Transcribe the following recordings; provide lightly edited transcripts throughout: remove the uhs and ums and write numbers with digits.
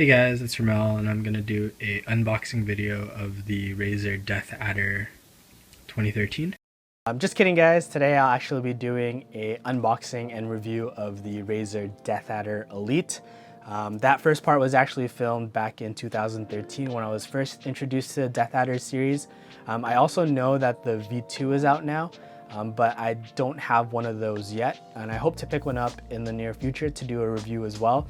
Hey guys, it's Ramel and I'm going to do a unboxing video of the Razer Deathadder 2013. Just kidding guys, today I'll actually be doing a unboxing and review of the Razer Deathadder Elite. That first part was actually filmed back in 2013 when I was first introduced to the Deathadder series. I also know that the V2 is out now, but I don't have one of those yet, and I hope to pick one up in the near future to do a review as well.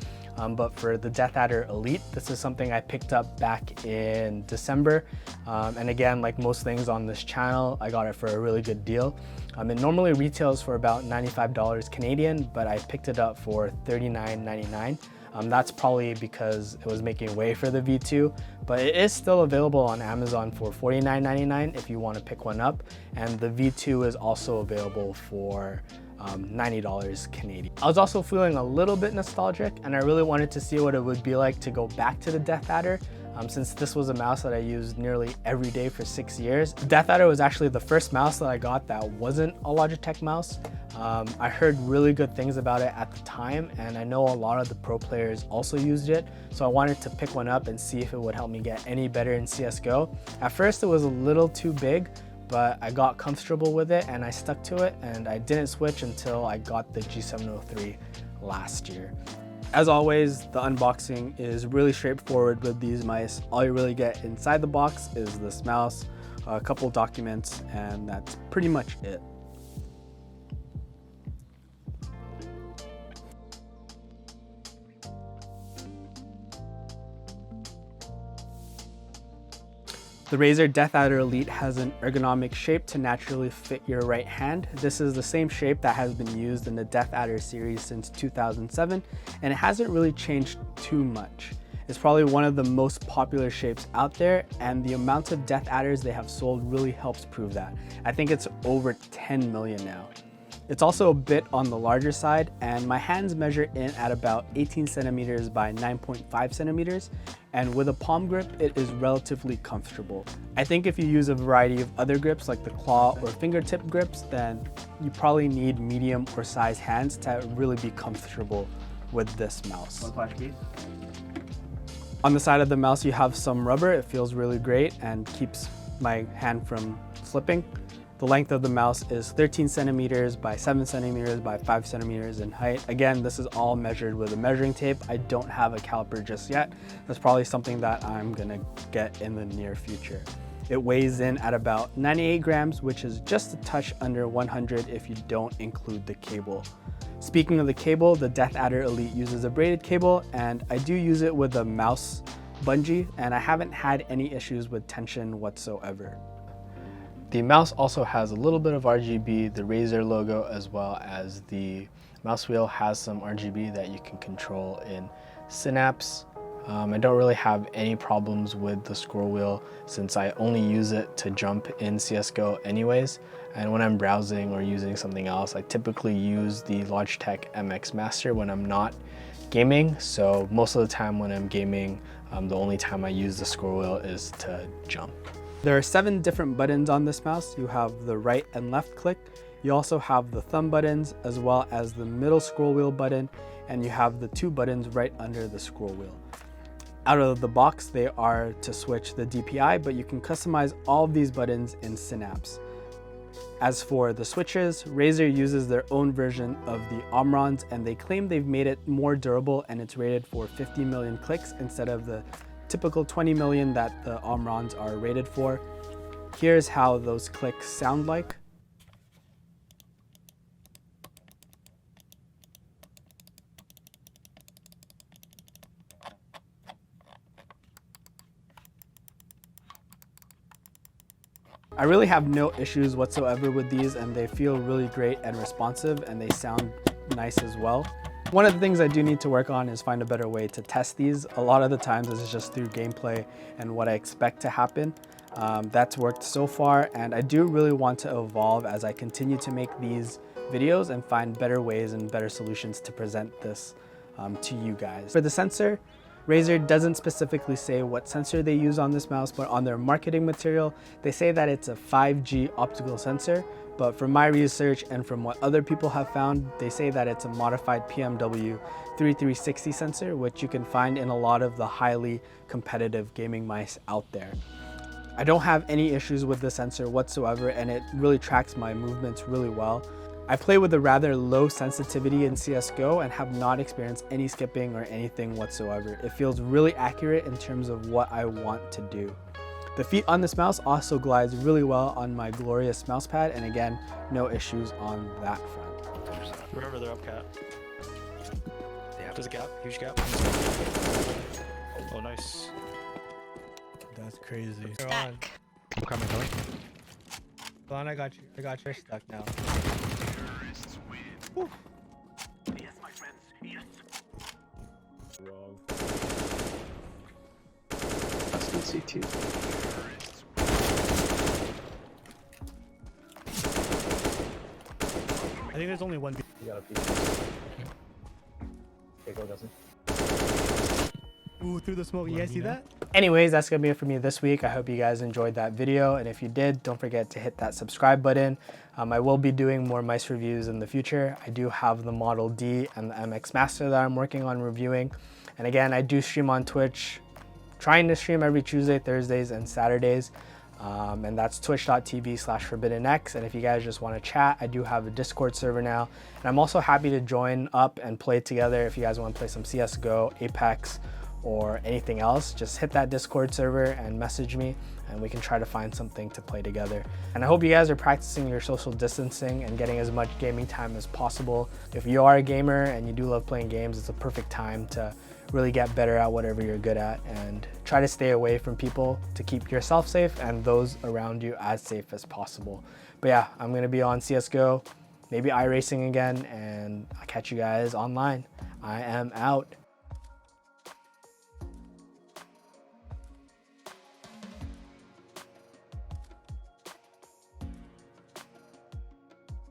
But for the Deathadder Elite, this is something I picked up back in December. And again, like most things on this channel, I got it for a really good deal. It normally retails for about $95 Canadian, but I picked it up for $39.99. That's probably because it was making way for the V2, but it is still available on Amazon for $49.99 if you want to pick one up. And the V2 is also available for $90 Canadian. I was also feeling a little bit nostalgic, and I really wanted to see what it would be like to go back to the Deathadder, since this was a mouse that I used nearly every day for 6 years. Deathadder was actually the first mouse that I got that wasn't a Logitech mouse. I heard really good things about it at the time, and I know a lot of the pro players also used it, so I wanted to pick one up and see if it would help me get any better in CSGO. At first it was a little too big, but I got comfortable with it and I stuck to it, and I didn't switch until I got the G703 last year. As always, the unboxing is really straightforward with these mice. All you really get inside the box is this mouse, a couple documents, and that's pretty much it. The Razer Deathadder Elite has an ergonomic shape to naturally fit your right hand. This is the same shape that has been used in the Deathadder series since 2007, and it hasn't really changed too much. It's probably one of the most popular shapes out there, and the amount of Deathadders they have sold really helps prove that. I think it's over 10 million now. It's also a bit on the larger side, and my hands measure in at about 18 centimeters by 9.5 centimeters, and with a palm grip, it is relatively comfortable. I think if you use a variety of other grips like the claw or fingertip grips, then you probably need medium or size hands to really be comfortable with this mouse. One flash piece. On the side of the mouse, you have some rubber. It feels really great and keeps my hand from slipping. The length of the mouse is 13 centimeters by 7 centimeters by 5 centimeters in height. Again, this is all measured with a measuring tape. I don't have a caliper just yet. That's probably something that I'm gonna get in the near future. It weighs in at about 98 grams, which is just a touch under 100 if you don't include the cable. Speaking of the cable, the Deathadder Elite uses a braided cable, and I do use it with a mouse bungee, and I haven't had any issues with tension whatsoever. The mouse also has a little bit of RGB, the Razer logo, as well as the mouse wheel has some RGB that you can control in Synapse. I don't really have any problems with the scroll wheel since I only use it to jump in CSGO anyways. And when I'm browsing or using something else, I typically use the Logitech MX Master when I'm not gaming. So most of the time when I'm gaming, the only time I use the scroll wheel is to jump. There are 7 different buttons on this mouse. You have the right and left click. You also have the thumb buttons, as well as the middle scroll wheel button, and you have the 2 buttons right under the scroll wheel. Out of the box, they are to switch the DPI, but you can customize all of these buttons in Synapse. As for the switches, Razer uses their own version of the Omrons, and they claim they've made it more durable, and it's rated for 50 million clicks instead of the typical 20 million that the Omrons are rated for. Here's how those clicks sound like. I really have no issues whatsoever with these, and they feel really great and responsive, and they sound nice as well. One of the things I do need to work on is find a better way to test these. A lot of the times it's just through gameplay and what I expect to happen. That's worked so far, and I do really want to evolve as I continue to make these videos and find better ways and better solutions to present this to you guys. For the sensor, Razer doesn't specifically say what sensor they use on this mouse, but on their marketing material, they say that it's a 5G optical sensor. But from my research and from what other people have found, they say that it's a modified PMW 3360 sensor, which you can find in a lot of the highly competitive gaming mice out there. I don't have any issues with the sensor whatsoever, and it really tracks my movements really well. I play with a rather low sensitivity in CSGO and have not experienced any skipping or anything whatsoever. It feels really accurate in terms of what I want to do. The feet on this mouse also glides really well on my glorious mouse pad, and again, no issues on that front. Remember they're up cat. Yeah. There's a gap, huge gap. Oh, nice. That's crazy. Stack. I'm coming. Bon, I got you. You're stuck now. Yes, my friends, yes. Wrong. That's in CT. I think there's only one. You got a piece. Okay, go, Dustin. Ooh, through the smoke. You guys see that? Anyways, that's gonna be it for me this week. I hope you guys enjoyed that video, and if you did, don't forget to hit that subscribe button. I will be doing more mice reviews in the future. I do have the Model D and the MX Master that I'm working on reviewing. And again, I do stream on Twitch, trying to stream every Tuesday, Thursdays, and Saturdays. And that's twitch.tv/forbiddenx. And if you guys just want to chat, I do have a Discord server now. And I'm also happy to join up and play together if you guys want to play some CSGO, Apex, or anything else. Just hit that Discord server and message me, and we can try to find something to play together. And I hope you guys are practicing your social distancing and getting as much gaming time as possible. If you are a gamer and you do love playing games, it's a perfect time to really get better at whatever you're good at, and try to stay away from people to keep yourself safe and those around you as safe as possible. But yeah, I'm gonna be on CSGO, maybe iRacing again, and I'll catch you guys online. I am out.